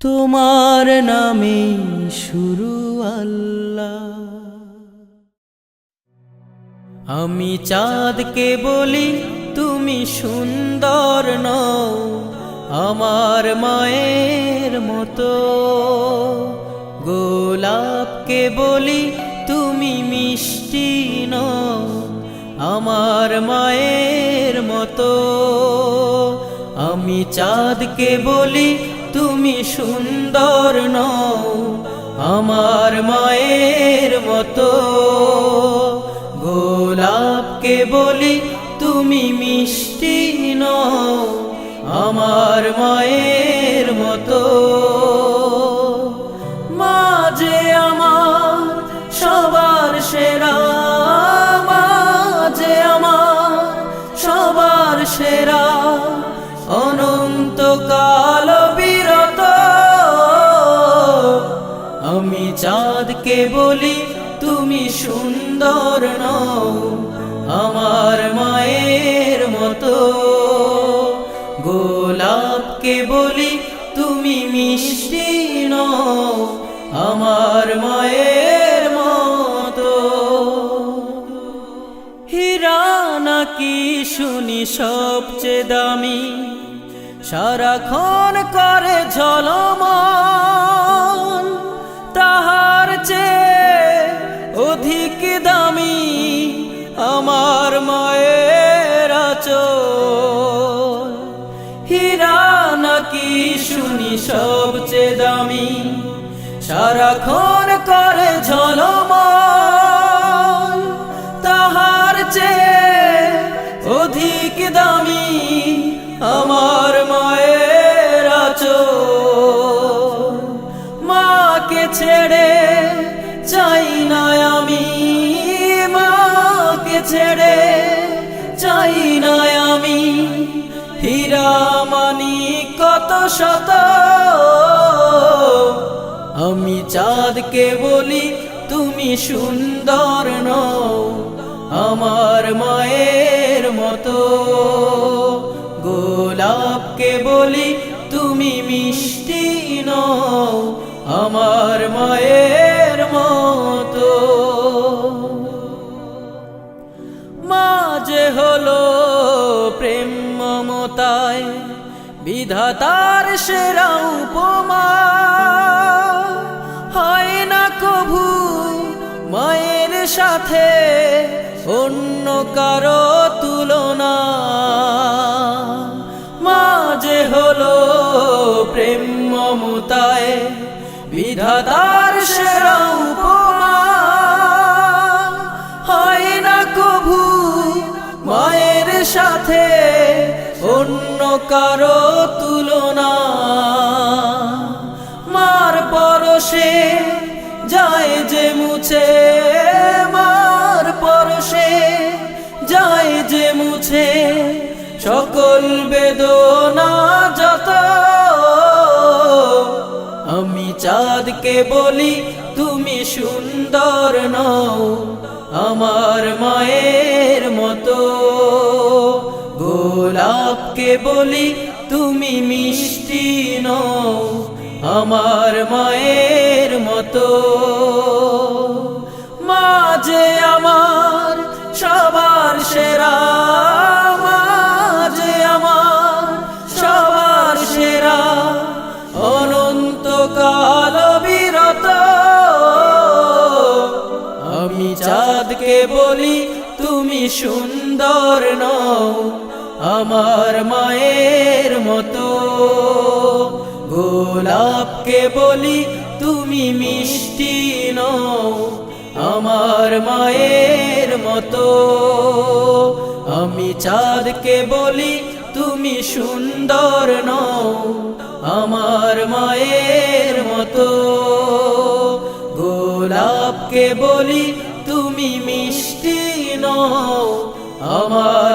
তোমার নামে শুরু আল্লাহ। আমি চাঁদকে বলি তুমি সুন্দর নও, আমার মায়ের মতো। গোলাপকে বলি তুমি মিষ্টি নও, আমার মায়ের মতো। আমি চাঁদকে বলি তুমি সুন্দর নও, আমার মায়ের মতো। গোলাপকে বলি তুমি মিষ্টি নও, আমার মায়ের মতো। মা যে আমার সবার সেরা, মা যে আমার সবার সেরা, অনন্তকাল বিরত। আমি চাঁদকে বলি তুমি সুন্দর নও, আমার মায়ের মতো। গোলাপকে বলি তুমি মিষ্টি নও, আমার মায়ের মতো। হীরা নাকি শুনি সবচেয়ে দামি, সারাক্ষণ করে ঝলমল, তাহার চেয়ে অধিক দামি আমার মায়ের আঁচল। হীরা নাকি শুনি সবচেয়ে দামি, সারাক্ষণ করে ঝলমল, তাহার চেয়ে অধিক দামি আমার মায়ের আঁচল। মাকে ছেড়ে চাই না আমি, মাকে ছেড়ে চাই না আমি। হীরা মানি কত শত, আমি চাঁদকে বলি তুমি সুন্দর নও, আমার মায়ের মতো। গোলাপকে বলি তুমি মিষ্টি নও, আমার মায়ের মতো। মা যে হলো প্রেম মমতায় বিধাতার সেরা উপমা, হয় না কভু মায়ের সাথে অন্য কারো তুলনা। মা যে হলো প্রেম মমতায় বিধাতার সেরা উপমা, হয় না কভু মায়ের সাথে অন্য কারো তুলনা। মার পরশে যায় যে মুছে, মার পরশে যায় যে মুছে সকল বেদনা যত। আমি চাঁদকে বলি তুমি সুন্দর নও, আমার মায়ের মতো। গোলাপকে বলি তুমি মিষ্টি নও, আমার মায়ের মতো। মা যে আমার সবার সেরা, মা যে আমার সবার সেরা, অনন্তকাল বিরত। আমি চাঁদকে বলি তুমি সুন্দর নও, আমার মায়ের মতো। গোলাপকে বলি তুমি মিষ্টি নও, আমার মায়ের মতো। আমি চাঁদকে বলি তুমি সুন্দর নও, আমার মায়ের মতো। গোলাপকে বলি তুমি মিষ্টি নও, আমার